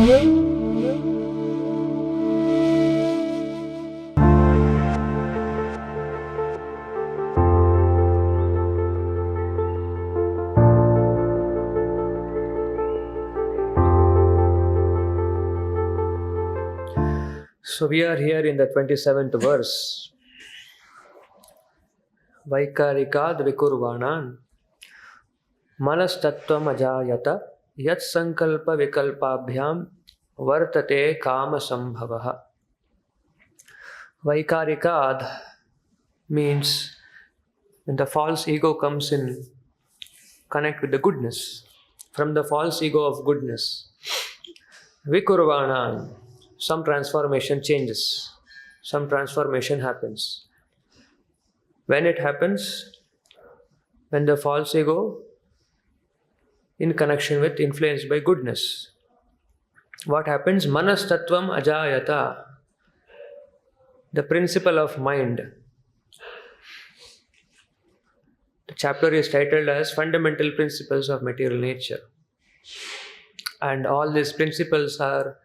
So we are here in the 27th verse. Vaikarikad vikurvanan manastattvam ajayata yat sankalpa vikalpabhyam vartate kama sambhavaha. Vaikarikad means when the false ego comes in connect with the goodness. From the false ego of goodness. Vikurvanan, some transformation changes. Some transformation happens. When it happens, when the false ego in connection with, influenced by goodness. What happens? Manastattvam ajayata. The principle of mind. The chapter is titled as Fundamental Principles of Material Nature. And all these principles are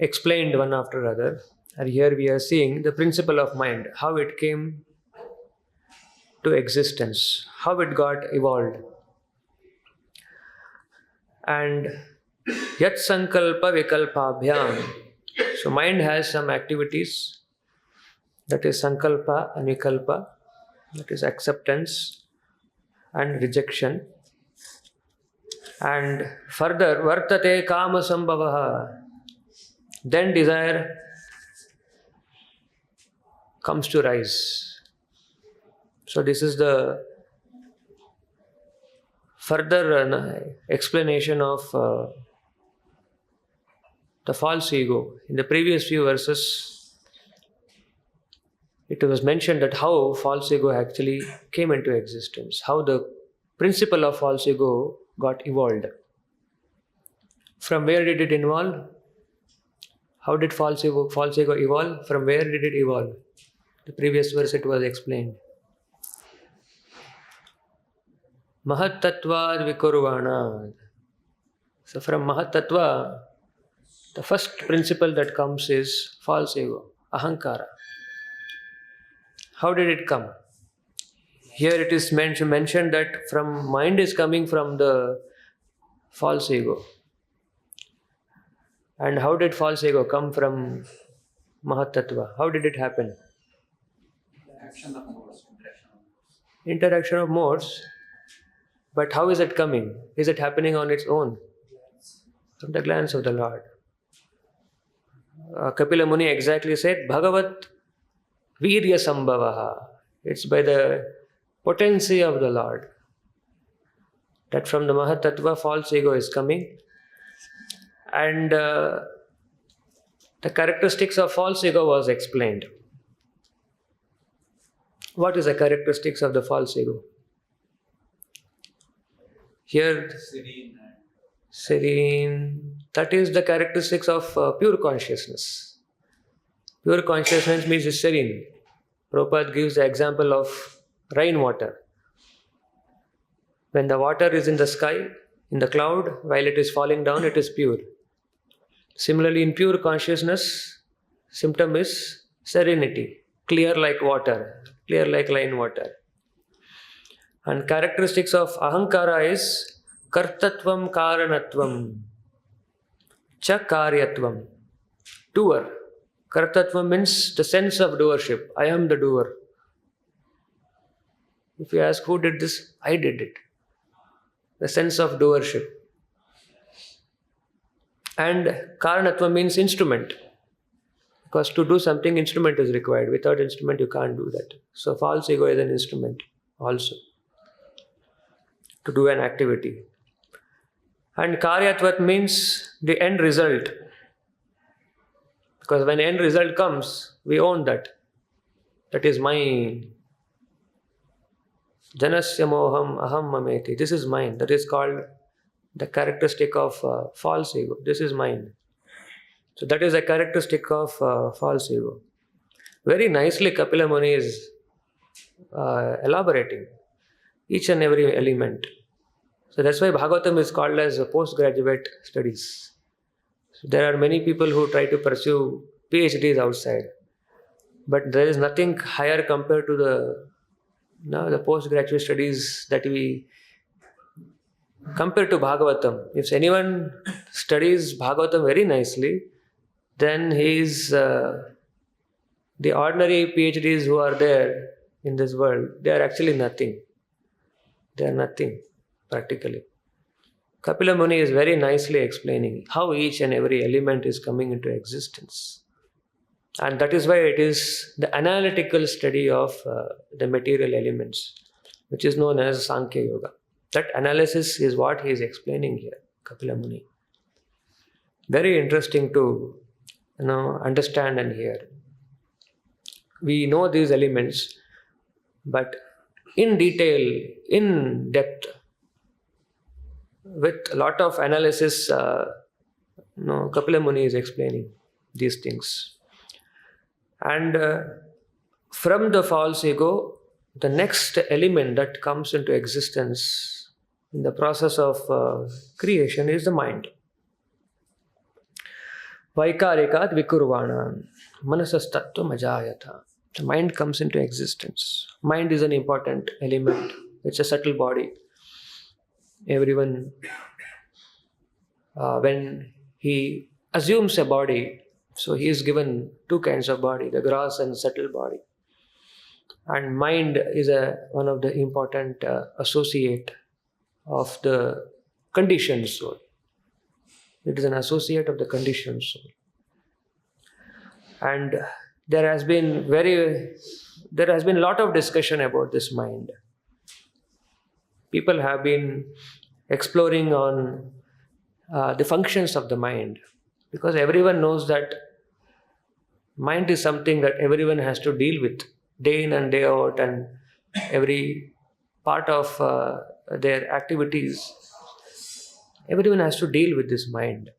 explained one after another. And here we are seeing the principle of mind, how it came to existence, how it got evolved. And yat sankalpa vikalpabhyam. So mind has some activities, that is sankalpa and vikalpa, that is acceptance and rejection. And further, vartate kama sambhavaha. Then desire comes to rise. So this is the further explanation of the false ego. In the previous few verses, it was mentioned that how false ego actually came into existence, how the principle of false ego got evolved. From where did it evolve? How did false ego evolve? From where did it evolve? The previous verse it was explained. Mahattattvad vikurvana. So from Mahattattva, the first principle that comes is false ego, ahankara. How did it come? Here it is mentioned that from mind is coming from the false ego. And how did false ego come from Mahattattva? How did it happen? Action of modes, Interaction of modes. But how is it coming? Is it happening on its own? From the glance of the Lord. Kapila Muni exactly said, Bhagavat Virya Sambhavaha. It's by the potency of the Lord. That from the Mahatattva, false ego is coming. And the characteristics of false ego was explained. What is the characteristics of the false ego? Here, serene. That is the characteristics of pure consciousness. Pure consciousness means it's serene. Prabhupada gives the example of rainwater. When the water is in the sky, in the cloud, while it is falling down, it is pure. Similarly, in pure consciousness, symptom is serenity, clear like water, clear like rainwater. And characteristics of ahankara is kartatvam karanatvam cha karyatvam. Doer. Kartatvam means the sense of doership. I am the doer. If you ask who did this, I did it. The sense of doership. And karanatvam means instrument. Because to do something, instrument is required. Without instrument, you can't do that. So false ego is an instrument also to do an activity. And karyatvat means the end result. Because when end result comes, we own that. That is mine. Janasya moham aham mameti. This is mine. That is called the characteristic of false ego. This is mine. So that is a characteristic of false ego. Very nicely Kapila Muni is elaborating each and every element. So that's why Bhagavatam is called as postgraduate studies. So there are many people who try to pursue PhDs outside, but there is nothing higher compared to the postgraduate studies that we compare to Bhagavatam. If anyone studies Bhagavatam very nicely, then he is the ordinary PhDs who are there in this world. They are actually nothing. They are nothing practically. Kapila Muni is very nicely explaining how each and every element is coming into existence. And that is why it is the analytical study of the material elements, which is known as Sankhya Yoga. That analysis is what he is explaining here, Kapila Muni. Very interesting to understand and hear. We know these elements, but in detail, in depth, with a lot of analysis, Kapila Muni is explaining these things. And from the false ego, the next element that comes into existence in the process of creation is the mind. Vaikarikat vikurvana manasastatvam ajayata. The mind comes into existence. Mind is an important element. It's a subtle body. Everyone, when he assumes a body, so he is given two kinds of body, the gross and subtle body. And mind is one of the important associate of the conditioned soul. It is an associate of the conditioned soul. And there has been a lot of discussion about this mind. People have been exploring on the functions of the mind, because everyone knows that mind is something that everyone has to deal with day in and day out, and every part of their activities, everyone has to deal with this mind.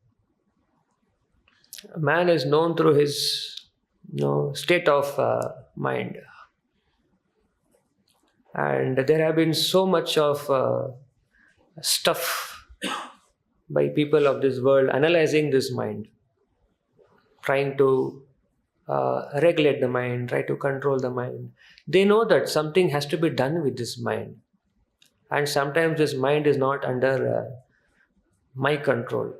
Man is known through his state of mind. And there have been so much of stuff by people of this world analyzing this mind, trying to regulate the mind, try to control the mind. They know that something has to be done with this mind. And sometimes this mind is not under my control.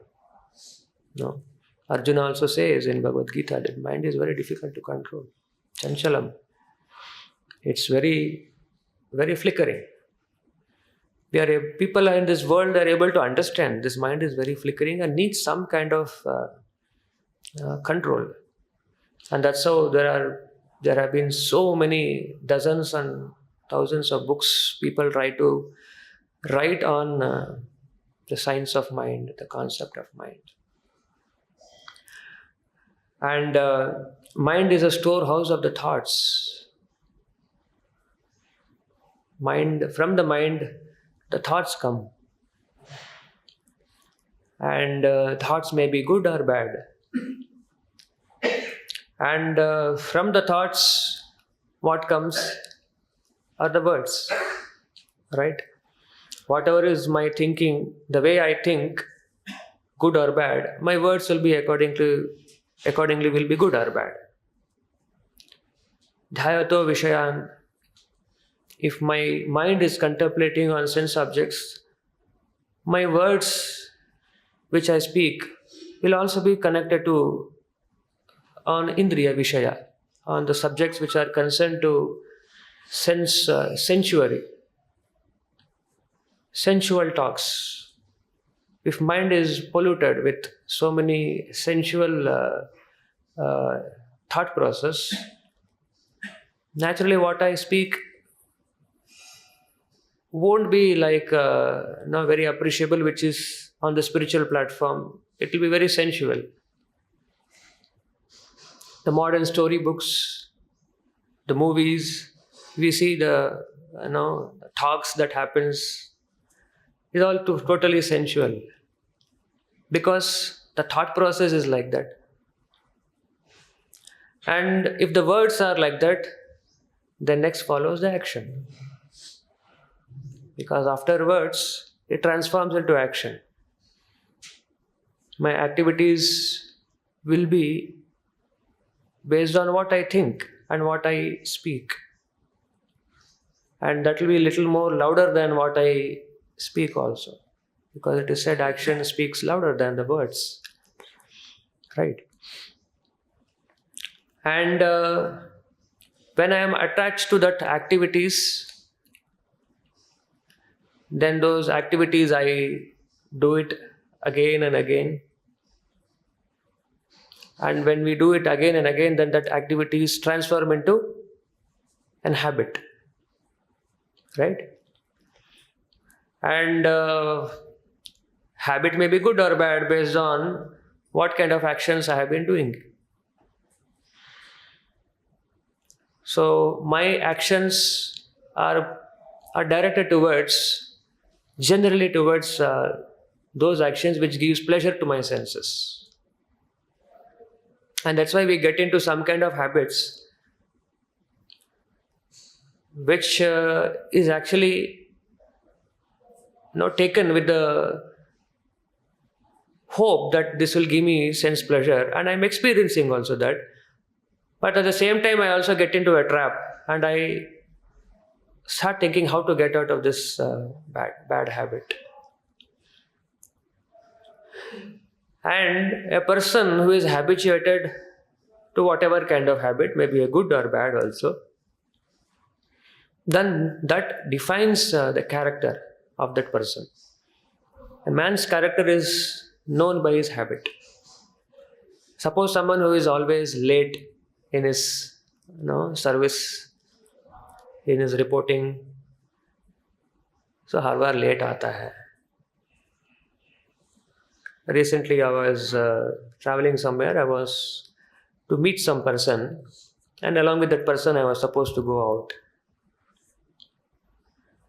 No. Arjuna also says in Bhagavad Gita that mind is very difficult to control. Chanchalam. It's very, very flickering. People in this world are able to understand this mind is very flickering and needs some kind of control. And that's how there have been so many dozens and thousands of books people try to write on the science of mind, the concept of mind. And mind is a storehouse of the thoughts. From the mind, the thoughts come. And thoughts may be good or bad. And from the thoughts, what comes are the words, right? Whatever is my thinking, the way I think, good or bad, my words will be accordingly will be good or bad. Dhyato Vishayan. If my mind is contemplating on sense objects, my words which I speak will also be connected to on Indriya Vishaya, on the subjects which are concerned to sensual talks. If mind is polluted with so many sensual thought process, naturally what I speak won't be like very appreciable, which is on the spiritual platform. It will be very sensual. The modern storybooks, the movies, we see the talks that happens is all totally sensual, because the thought process is like that. And if the words are like that, then next follows the action, because after words it transforms into action. My activities will be based on what I think and what I speak. And that will be a little more louder than what I speak also. Because it is said action speaks louder than the words. Right? And when I am attached to that activities, then those activities I do it again and again. And when we do it again and again, then that activities transform into an habit. Right? And habit may be good or bad based on what kind of actions I have been doing. So my actions are directed generally towards those actions which gives pleasure to my senses. And that's why we get into some kind of habits which is actually taken with the hope that this will give me sense pleasure, and I'm experiencing also that. But at the same time, I also get into a trap, and I start thinking how to get out of this bad habit. And a person who is habituated to whatever kind of habit, maybe a good or bad also, then that defines the character of that person. A man's character is known by his habit. Suppose someone who is always late in his service, in his reporting, so her bar late आता है. Recently I was traveling somewhere. I was to meet some person, and along with that person I was supposed to go out.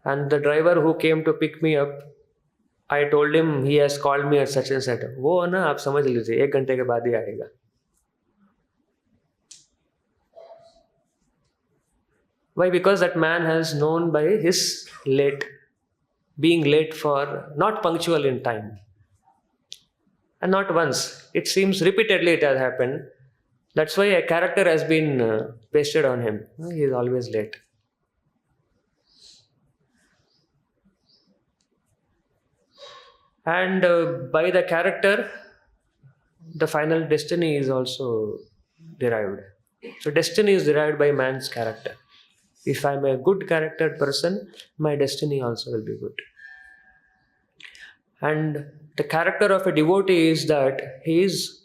And the driver who came to pick me up, I told him he has called me at such and such. वो ना आप समझ लीजिए 1 घंटे के बाद ही आएगा. Why? Because that man has known by his being late for not punctual in time. And not once. It seems repeatedly it has happened. That's why a character has been pasted on him. He is always late. And by the character, the final destiny is also derived. So destiny is derived by man's character. If I am a good charactered person, my destiny also will be good. And the character of a devotee is that he is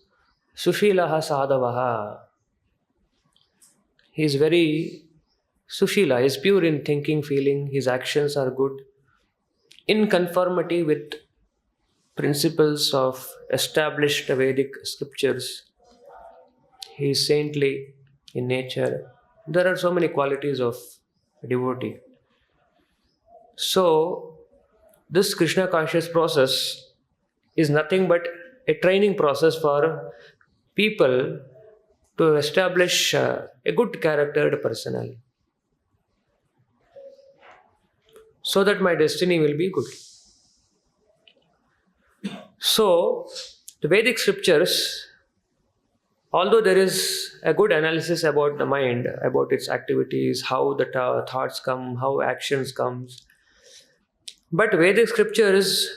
sushilaha sadhavaha. He is very sushila, he is pure in thinking, feeling, his actions are good, in conformity with principles of established Vedic scriptures. He is saintly in nature. There are so many qualities of a devotee. So, this Krishna conscious process is nothing but a training process for people to establish a good charactered personality, so that my destiny will be good. So, the Vedic scriptures, although there is a good analysis about the mind, about its activities, how the thoughts come, how actions comes, but Vedic scriptures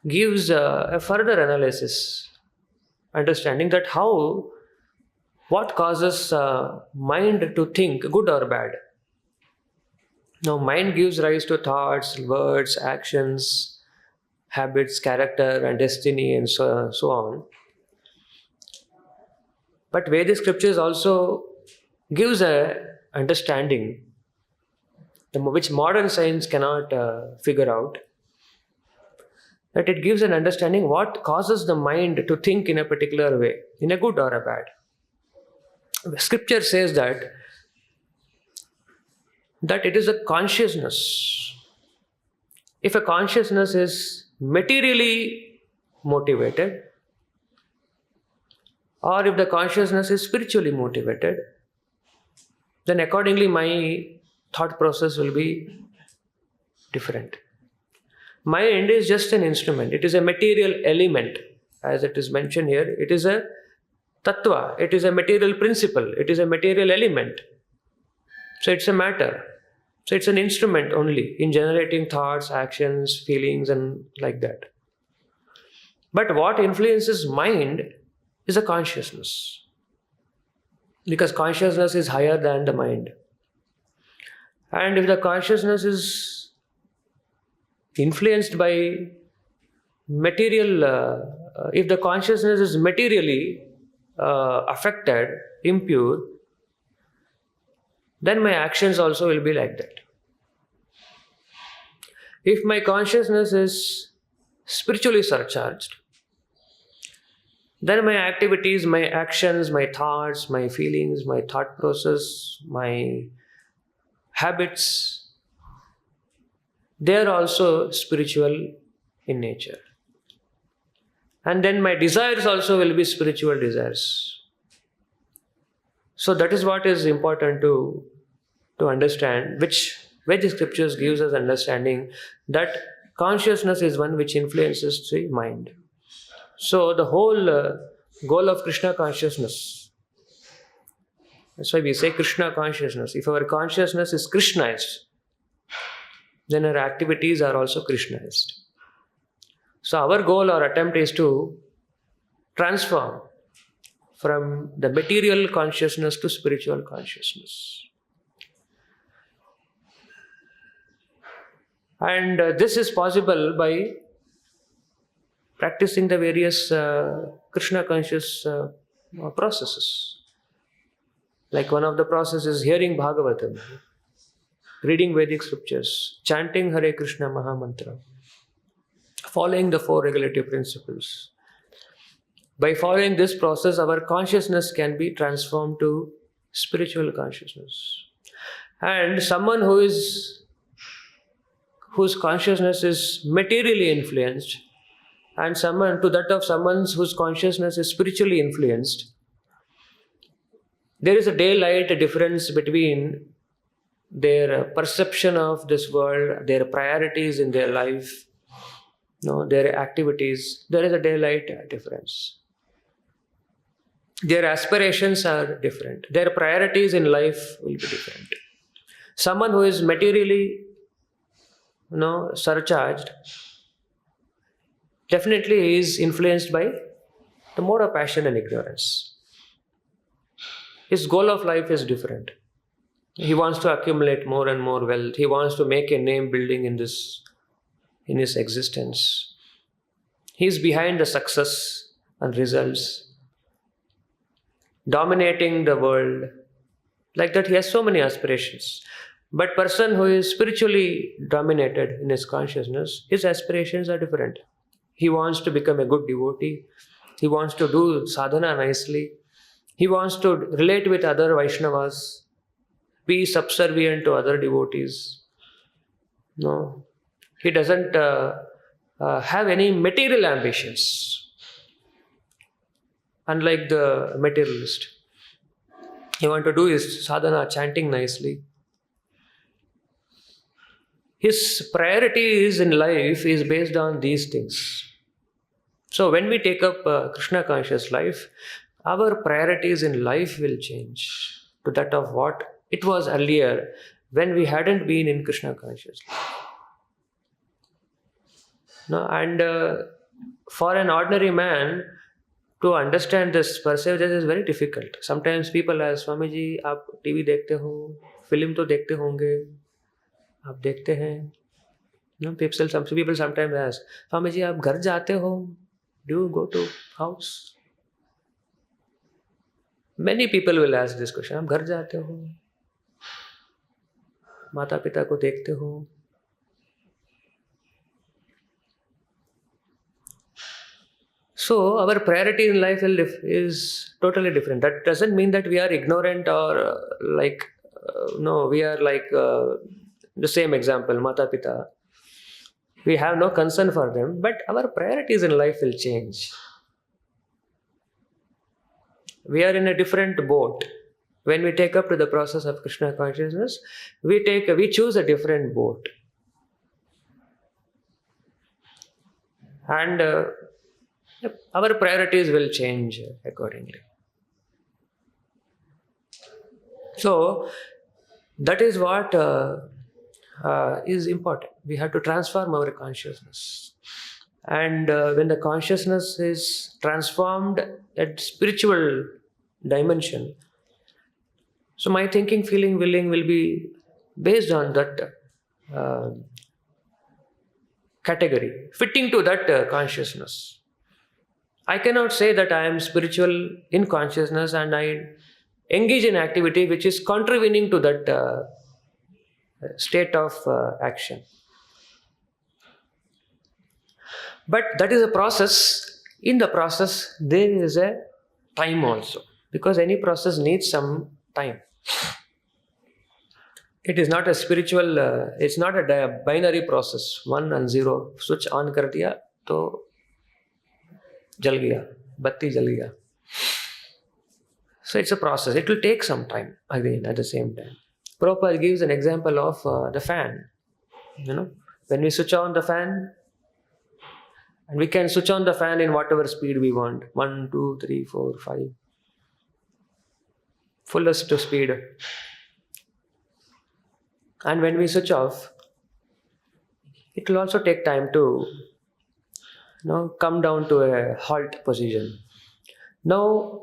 gives a further analysis, understanding that what causes mind to think good or bad. Now, mind gives rise to thoughts, words, actions, habits, character, and destiny, and so on. But Vedic scriptures also gives a understanding which modern science cannot figure out. That it gives an understanding what causes the mind to think in a particular way, in a good or a bad. The scripture says that it is a consciousness. If a consciousness is materially motivated, or if the consciousness is spiritually motivated, then accordingly my thought process will be different. Mind is just an instrument. It is a material element. as it is mentioned here, it is a tattva, it is a material principle, it is a material element. So it's a matter. So it's an instrument only in generating thoughts, actions, feelings, and like that. But what influences mind is a consciousness. Because consciousness is higher than the mind. And if the consciousness is influenced by material, if the consciousness is materially affected, impure, then my actions also will be like that. If my consciousness is spiritually surcharged, then my activities, my actions, my thoughts, my feelings, my thought process, my habits, they are also spiritual in nature. And then my desires also will be spiritual desires. So that is what is important to understand, which the scriptures gives us understanding that consciousness is one which influences the mind. So the whole goal of Krishna consciousness, that's why we say Krishna consciousness. If our consciousness is Krishnaized, then our activities are also Krishnaized. So our goal or attempt is to transform from the material consciousness to spiritual consciousness. And this is possible by practicing the various Krishna conscious processes. Like one of the processes is hearing Bhagavatam, reading Vedic scriptures, chanting Hare Krishna Mahamantra, following the 4 regulative principles. By following this process, our consciousness can be transformed to spiritual consciousness. And someone whose consciousness is materially influenced, and someone to that of someone whose consciousness is spiritually influenced, there is a daylight difference between their perception of this world, their priorities in their life, their activities. There is a daylight difference. Their aspirations are different. Their priorities in life will be different. Someone who is materially, surcharged, definitely is influenced by the mode of passion and ignorance. His goal of life is different. He wants to accumulate more and more wealth. He wants to make a name building in his existence. He is behind the success and results, dominating the world. Like that, he has so many aspirations. But person who is spiritually dominated in his consciousness, his aspirations are different. He wants to become a good devotee. He wants to do sadhana nicely. He wants to relate with other Vaishnavas, be subservient to other devotees. No, he doesn't have any material ambitions. Unlike the materialist, he wants to do his sadhana, chanting nicely. His priorities in life is based on these things. So when we take up Krishna conscious life, our priorities in life will change to that of what it was earlier when we hadn't been in Krishna conscious life. And for an ordinary man to understand this, perceive this is very difficult. Sometimes people ask, Swami ji, आप TV देखते हो, film तो देखते होंगे, आप देखते हैं? Some people sometimes ask, Swami ji, आप घर जाते हो? Do you go to house? Many people will ask this question. आप घर जाते हो? माता पिता को देखते हो? So our priority in life is totally different. That doesn't mean that we are ignorant or we are like the same example, Mata Pita. We have no concern for them, but our priorities in life will change. We are in a different boat. When we take up to the process of Krishna consciousness, we choose a different boat. And our priorities will change accordingly. So, that is what is important. We have to transform our consciousness. And when the consciousness is transformed at spiritual dimension, so my thinking, feeling, willing will be based on that category, fitting to that consciousness. I cannot say that I am spiritual in consciousness and I engage in activity which is contravening to that state of action. But that is a process. In the process, there is a time also, because any process needs some time. It is not a spiritual, it's not a binary process, 1 and 0. Switch on कर दिया तो जल गया, बत्ती जल गया. So it's a process. It will take some time again at the same time. Prabhupada gives an example of the fan. When we switch on the fan, and we can switch on the fan in whatever speed we want. 1, 2, 3, 4, 5. Fullest speed. And when we switch off, it will also take time to come down to a halt position. Now,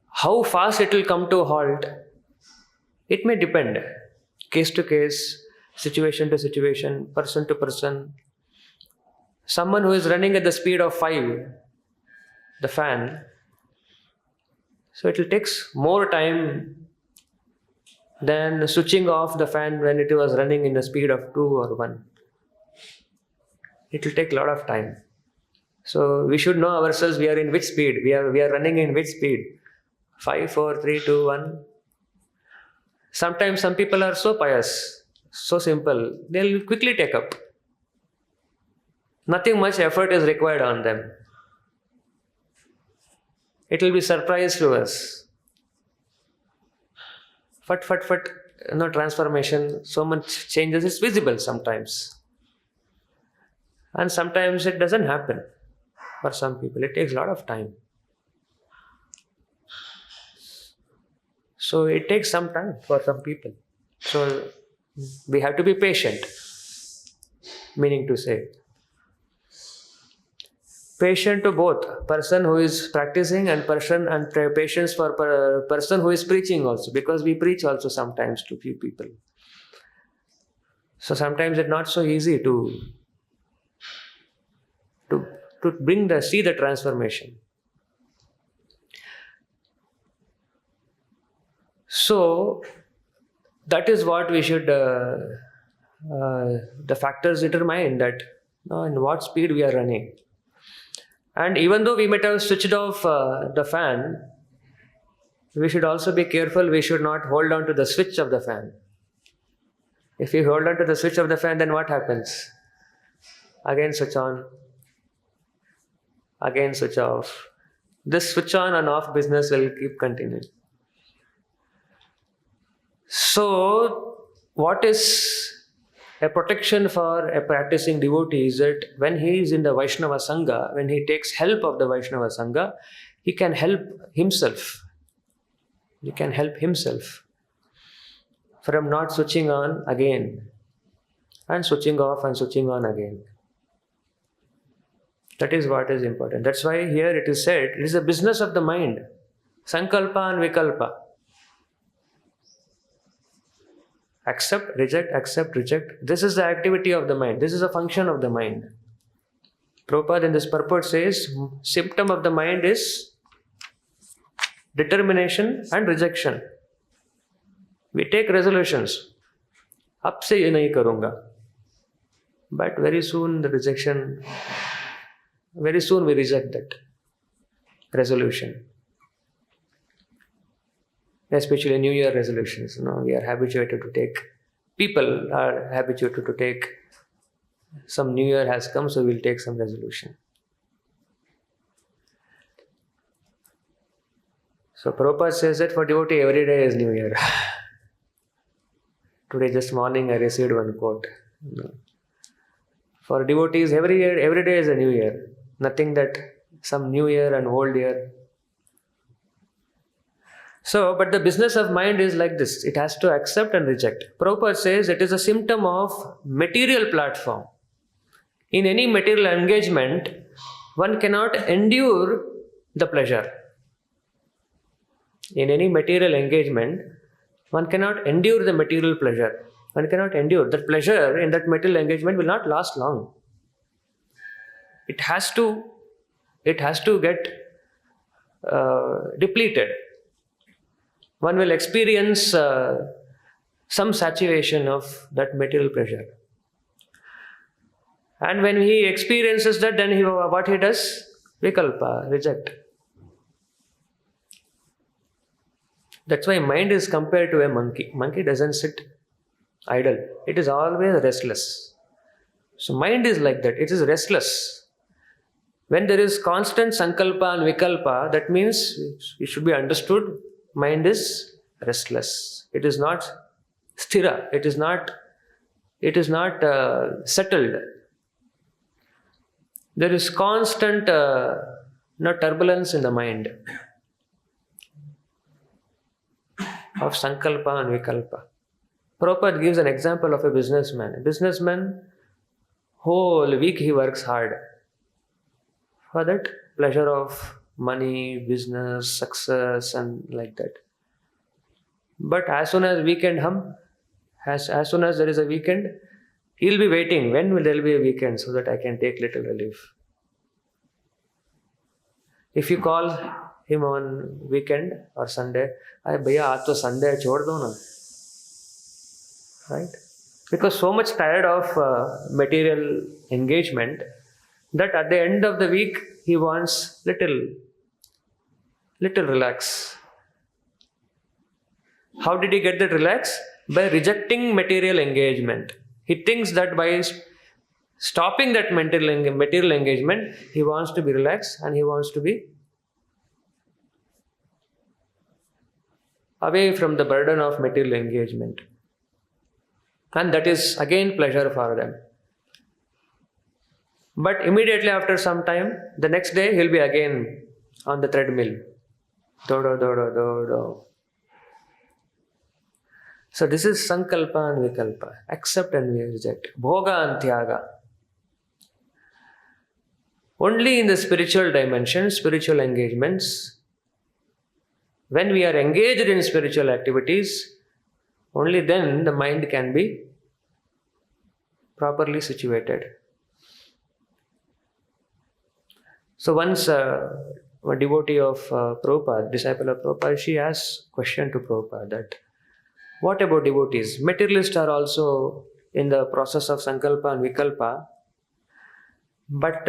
how fast it will come to halt, it may depend. Case to case, situation to situation, person to person. Someone who is running at the speed of 5, the fan, so it will take more time than switching off the fan when it was running in the speed of 2 or 1. It will take a lot of time. So we should know ourselves, we are in which speed, we are running in which speed. 5, 4, 3, 2, 1. Sometimes some people are so pious, so simple, they'll quickly take up. Nothing much effort is required on them. It will be surprise to us. Fat, transformation, so much changes is visible sometimes. And sometimes it doesn't happen. For some people, it takes a lot of time. So it takes some time for some people. So we have to be patient. Meaning to say, patient to both person who is practicing and patience for person who is preaching also, because we preach also sometimes to few people. So sometimes it's not so easy to see the transformation. So that is what we should the factors determine that in what speed we are running. And even though we might have switched off the fan, we should also be careful. We should not hold on to the switch of the fan. If we hold on to the switch of the fan, then what happens? Again switch on. Again switch off. This switch on and off business will keep continuing. So, what is a protection for a practicing devotee is that when he is in the Vaishnava Sangha, when he takes help of the Vaishnava Sangha, he can help himself. He can help himself from not switching on again and switching off and switching on again. That is what is important. That's why here it is said, it is a business of the mind. Sankalpa and Vikalpa. Accept, reject. This is the activity of the mind. This is a function of the mind. Prabhupada in this purport says, symptom of the mind is determination and rejection. We take resolutions. Ab se ye nahi karunga. But very soon we reject that resolution. Especially New Year resolutions. We are habituated to take. People are habituated to take. Some New Year has come, so we'll take some resolution. So Prabhupada says that for devotee, every day is New Year. Today, just morning, I received one quote. For devotees, every year, every day is a new year. Nothing that some new year and old year. So, but the business of mind is like this. It has to accept and reject. Prabhupada says it is a symptom of material platform. In any material engagement, one cannot endure the pleasure. In any material engagement, one cannot endure the material pleasure. One cannot endure. That pleasure in that material engagement will not last long. It has to get depleted. One will experience some saturation of that material pleasure. And when he experiences that, then what he does? Vikalpa, reject. That's why mind is compared to a monkey. Monkey doesn't sit idle. It is always restless. So mind is like that. It is restless. When there is constant sankalpa and vikalpa, that means it should be understood. Mind is restless. It is not sthira. It is not settled. There is constant turbulence in the mind of sankalpa and vikalpa. Prabhupada gives an example of a businessman. A businessman, whole week he works hard for that pleasure of money, business, success, and like that. But as soon as weekend as soon as there is a weekend, he'll be waiting. When will there be a weekend so that I can take little relief? If you call him on weekend or Sunday, bhaiya aaj to Sunday hai, chhod do na. Right? Because so much tired of material engagement that at the end of the week he wants little relax. How did he get that relax? By rejecting material engagement. He thinks that by stopping that material engagement, he wants to be relaxed and he wants to be away from the burden of material engagement. And that is again pleasure for them. But immediately after some time, the next day he'll be again on the treadmill. Do. So this is sankalpa and vikalpa. Accept and reject. Bhoga and tyaga. Only in the spiritual dimension, spiritual engagements, when we are engaged in spiritual activities, only then the mind can be properly situated. So once a devotee of Prabhupada, disciple of Prabhupada, she asked a question to Prabhupada that, what about devotees? Materialists are also in the process of sankalpa and vikalpa, but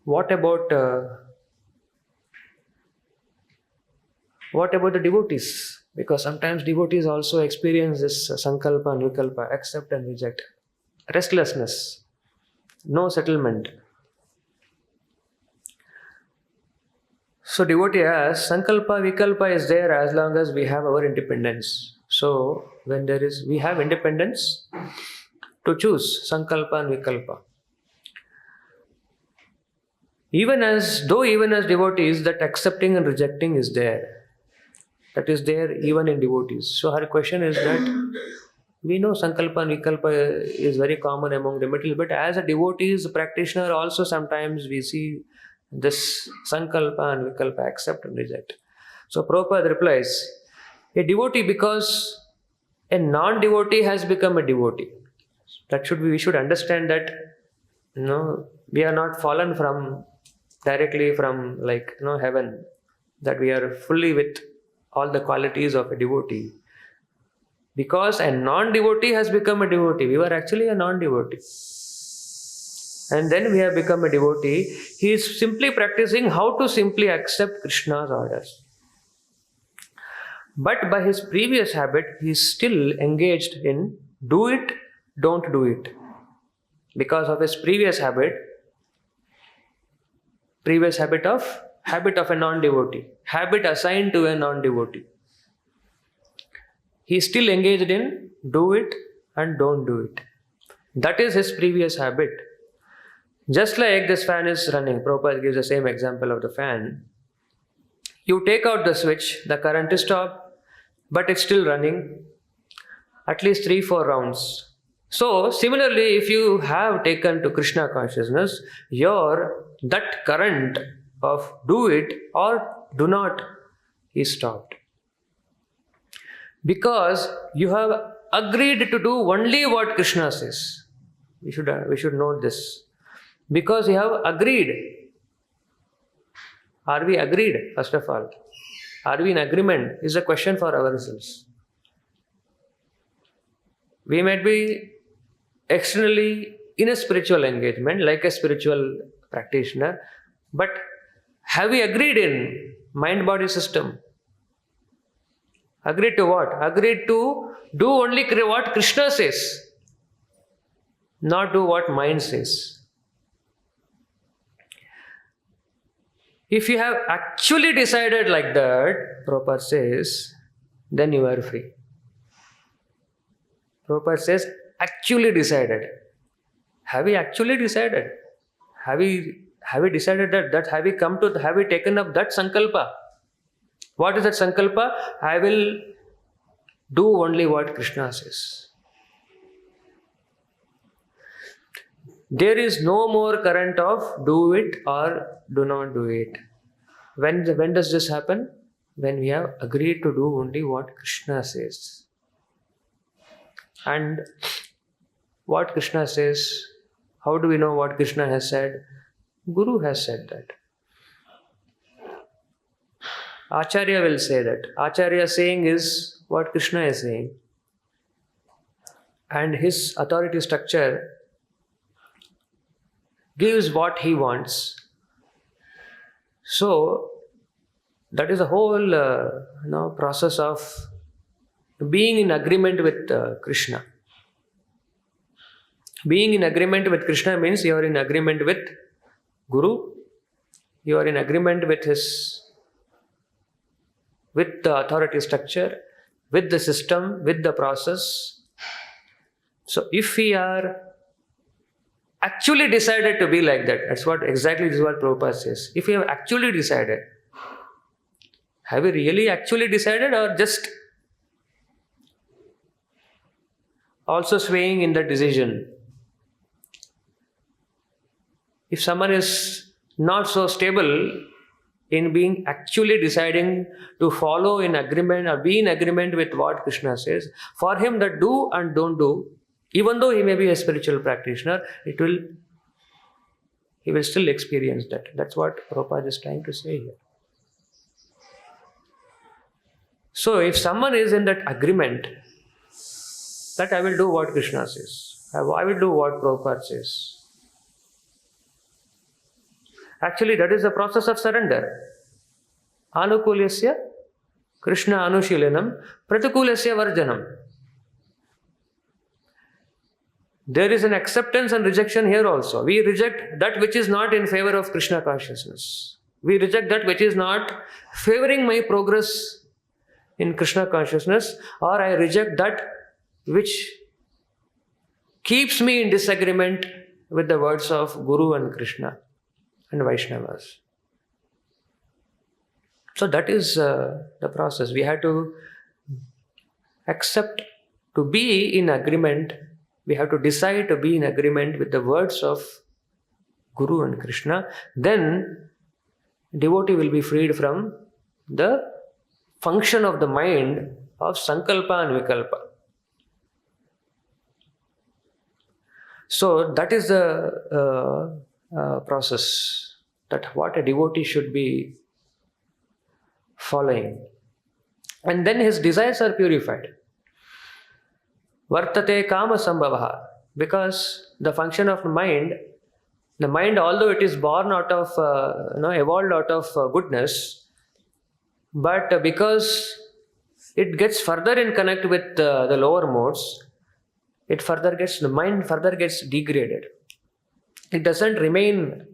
what about the devotees? Because sometimes devotees also experience this sankalpa and vikalpa, accept and reject, restlessness, no settlement. So devotee asks, sankalpa, vikalpa is there as long as we have our independence. So when we have independence to choose sankalpa and vikalpa. Even as devotees, that accepting and rejecting is there. That is there even in devotees. So her question is that we know sankalpa and vikalpa is very common among the material, but as a devotee, as a practitioner, also sometimes we see this sankalpa and vikalpa, accept and reject. So Prabhupada replies, a devotee, because a non-devotee has become a devotee. We should understand that we are not fallen directly from heaven, that we are fully with all the qualities of a devotee. Because a non-devotee has become a devotee. We were actually a non-devotee. And then we have become a devotee. He is simply practicing how to simply accept Krishna's orders. But by his previous habit, he is still engaged in do it, don't do it. Because of his previous habit of a non-devotee, habit assigned to a non-devotee. He is still engaged in do it and don't do it. That is his previous habit. Just like this fan is running, Prabhupada gives the same example of the fan. You take out the switch, the current is stopped, but it's still running at least 3-4 rounds. So, similarly, if you have taken to Krishna consciousness, that current of do it or do not is stopped. Because you have agreed to do only what Krishna says. We should note this. Because you have agreed. Are we agreed, first of all? Are we in agreement? Is a question for ourselves. We might be externally in a spiritual engagement, like a spiritual practitioner, but have we agreed in mind-body system? Agreed to what? Agreed to do only what Krishna says, not do what mind says. If you have actually decided like that, Prabhupada says, then you are free. Prabhupada says, actually decided. Have we actually decided? Have we decided that have we taken up that sankalpa? What is that sankalpa? I will do only what Krishna says. There is no more current of do it or do not do it. When does this happen? When we have agreed to do only what Krishna says. And what Krishna says, how do we know what Krishna has said? Guru has said that. Acharya will say that. Acharya saying is what Krishna is saying. And his authority structure gives what he wants. So, that is a whole process of being in agreement with Krishna. Being in agreement with Krishna means you are in agreement with Guru, you are in agreement with the authority structure, with the system, with the process. So if we are actually decided to be like that, that's what exactly this is what Prabhupada says. If we have actually decided, have we really actually decided or just also swaying in the decision? If someone is not so stable in being actually deciding to follow in agreement or be in agreement with what Krishna says, for him the do and don't do, even though he may be a spiritual practitioner, he will still experience that. That's what Prabhupada is trying to say here. So if someone is in that agreement that I will do what Krishna says, I will do what Prabhupada says, actually, that is the process of surrender. Anukulyasya Krishna Anushilanam Pratikulasya Varjanam. There is an acceptance and rejection here also. We reject that which is not in favor of Krishna consciousness. We reject that which is not favoring my progress in Krishna consciousness, or I reject that which keeps me in disagreement with the words of Guru and Krishna and Vaishnavas. So that is the process. We have to accept to be in agreement. We have to decide to be in agreement with the words of Guru and Krishna. Then devotee will be freed from the function of the mind of sankalpa and vikalpa. So that is the process that what a devotee should be following. And then his desires are purified. Vartate kama sambhavaha. Because the function of the mind, although it is born out of, evolved out of goodness, but because it gets further in connect with the lower modes, the mind further gets degraded. It doesn't remain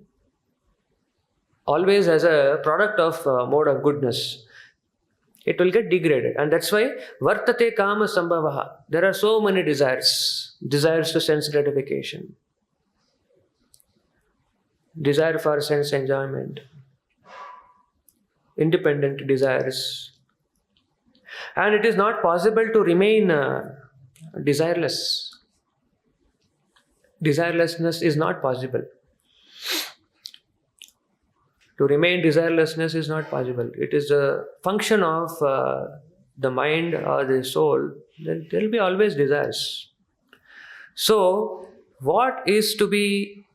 always as a product of mode of goodness. it will get degraded. And that's why vartate kama sambhavaha. There are so many desires. Desires to sense gratification. Desire for sense enjoyment. Independent desires. And it is not possible to remain desireless. Desirelessness is not possible. To remain desirelessness is not possible. It is a function of the mind or the soul. There will be always desires. So, what is to be,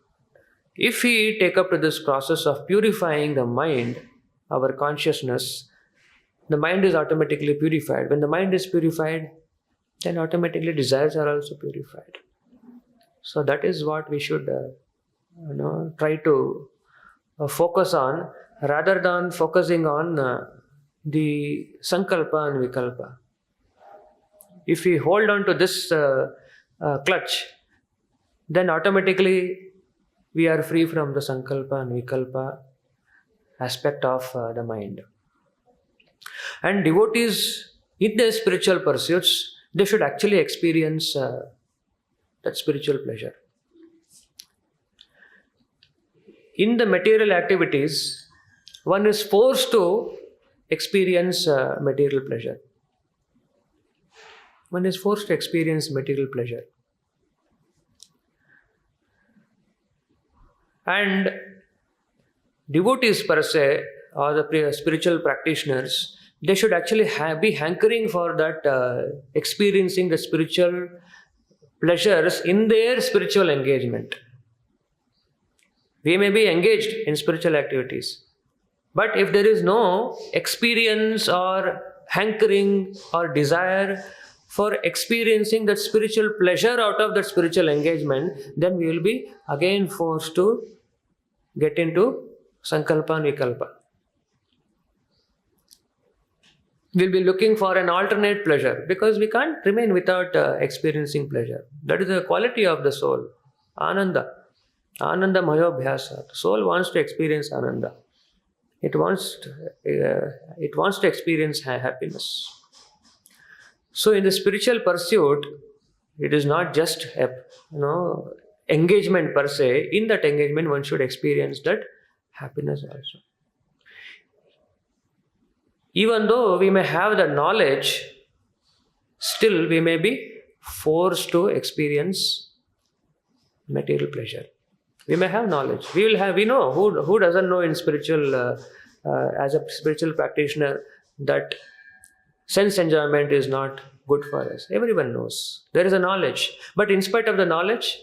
if we take up to this process of purifying the mind, our consciousness, the mind is automatically purified. When the mind is purified, then automatically desires are also purified. So that is what we should try to focus on, rather than focusing on the sankalpa and vikalpa. If we hold on to this clutch, then automatically we are free from the sankalpa and vikalpa aspect of the mind. And devotees in their spiritual pursuits, they should actually experience that spiritual pleasure. In the material activities, one is forced to experience material pleasure. One is forced to experience material pleasure. And devotees per se, or the spiritual practitioners, they should actually be hankering for that, experiencing the spiritual pleasures in their spiritual engagement. We may be engaged in spiritual activities, but if there is no experience or hankering or desire for experiencing that spiritual pleasure out of that spiritual engagement, then we will be again forced to get into sankalpa and vikalpa. We'll be looking for an alternate pleasure, because we can't remain without experiencing pleasure. That is the quality of the soul. Ananda. Ananda mayobhyasa. The soul wants to experience ananda. It wants to experience happiness. So in the spiritual pursuit, it is not just engagement per se. In that engagement, one should experience that happiness also. Even though we may have the knowledge, still we may be forced to experience material pleasure. We may have knowledge. We know who doesn't know in spiritual, as a spiritual practitioner, that sense enjoyment is not good for us. Everyone knows. There is a knowledge. But in spite of the knowledge,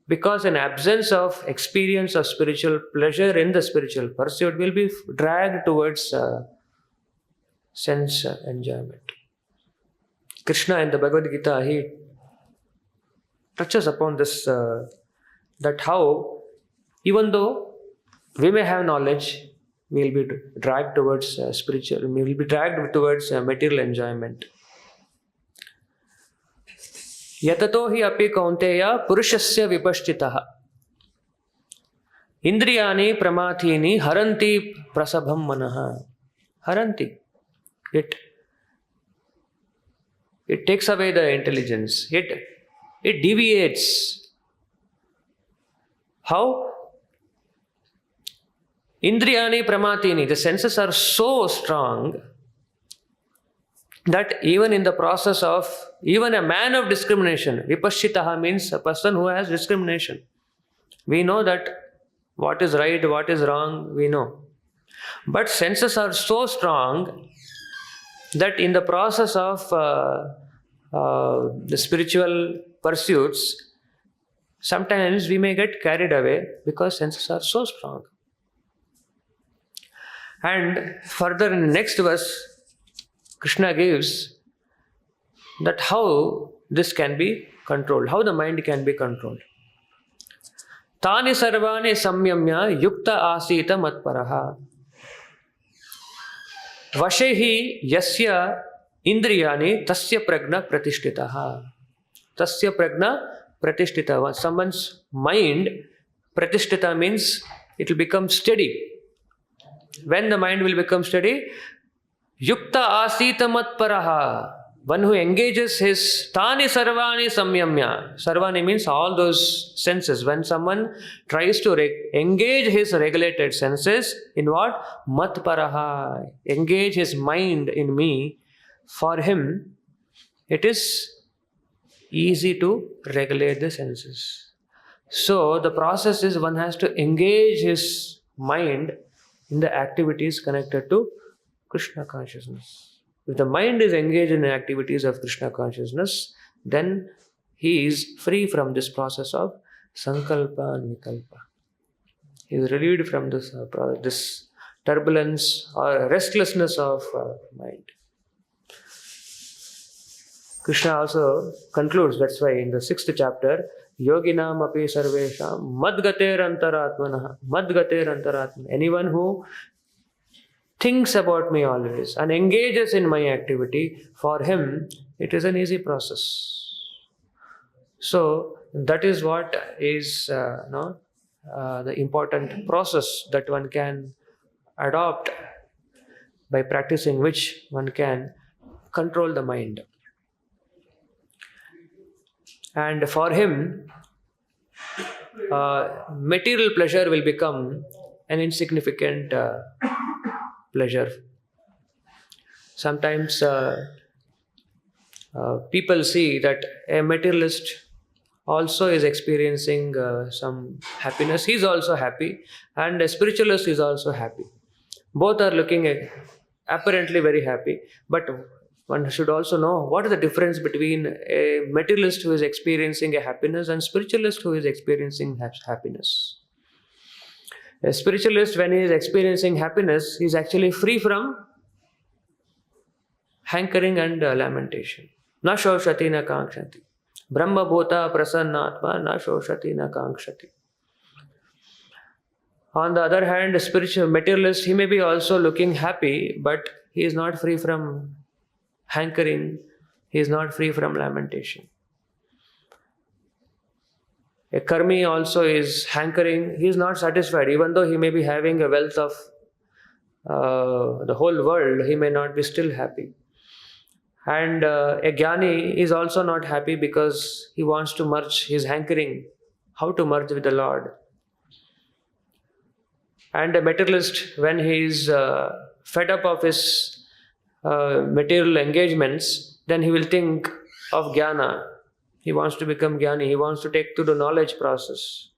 because in absence of experience of spiritual pleasure in the spiritual pursuit, will be dragged towards sense enjoyment. Krishna in the Bhagavad Gita, he touches upon this, that how even though we may have knowledge, we will be dragged towards we will be dragged towards material enjoyment. Yatato hi api kaunteya purushasya vipashtitaha indriyani pramathini haranti prasabham manaha. Haranti. It takes away the intelligence. It deviates. How? Indriyani pramatini. The senses are so strong that even in the process of, even a man of discrimination, vipashitaha means a person who has discrimination. We know that what is right, what is wrong, we know. But senses are so strong that in the process of the spiritual pursuits, sometimes we may get carried away because senses are so strong. And further in the next verse, Krishna gives that how this can be controlled, how the mind can be controlled. Tani sarvani samyamya yukta asita matparaha vashehi yasya indriyani tasya pragna pratishtitaha. Tasya pragna pratishtita. Someone's mind, pratishtita means it will become steady. When the mind will become steady, Yukta asita matparaha. One who engages his tani sarvani samyamya. Sarvani means all those senses. When someone tries to engage his regulated senses in what? Matparaha. Engage his mind in me. For him, it is easy to regulate the senses. So the process is one has to engage his mind in the activities connected to Krishna consciousness. If the mind is engaged in activities of Krishna consciousness, then he is free from this process of sankalpa and vikalpa. He is relieved from this turbulence or restlessness of mind. Krishna also concludes, that's why in the 6th chapter, Yoginam api sarvesham madgater antaratmanah. Madgater antaratmanah. Anyone who thinks about me always and engages in my activity, for him it is an easy process. So that is what is the important process that one can adopt, by practicing which one can control the mind. And for him, material pleasure will become an insignificant pleasure. Sometimes people see that a materialist also is experiencing some happiness. He is also happy, and a spiritualist is also happy. Both are looking apparently very happy, but one should also know what is the difference between a materialist who is experiencing a happiness and spiritualist who is experiencing happiness. A spiritualist, when he is experiencing happiness, he is actually free from hankering and lamentation. Na shoshati na kankshati. Brahma bhota prasannatma na shoshati na kankshati. On the other hand, a spiritual materialist, he may be also looking happy, but he is not free from hankering, he is not free from lamentation. A karmi also is hankering, he is not satisfied, even though he may be having a wealth of the whole world, he may not be still happy. And a jnani is also not happy because he wants to merge, he is hankering how to merge with the Lord. And a materialist, when he is fed up of his material engagements, then he will think of jnana. He wants to become jnani. He wants to take to the knowledge process.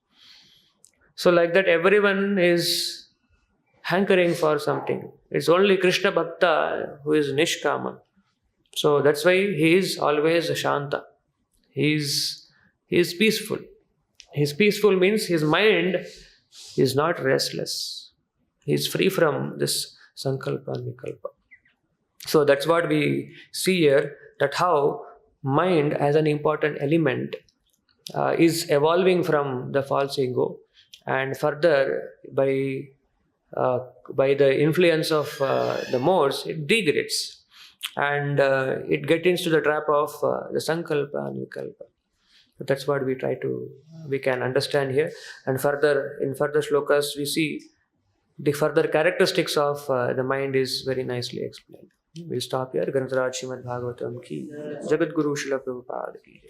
So like that, everyone is hankering for something. It's only Krishna Bhakta who is nishkama. So that's why he is always shanta. He is peaceful. His peaceful means his mind is not restless. He is free from this sankalpa and vikalpa. So that's what we see here, that how mind as an important element is evolving from the false ego, and further by the influence of the modes, it degrades, and it gets into the trap of the sankalpa and vikalpa. So that's what we can understand here, and further in further shlokas we see the further characteristics of the mind is very nicely explained. We'll stop here. Grantaraj Srimad Bhagavatam ki Jagat Guru Srila Prabhupada ki.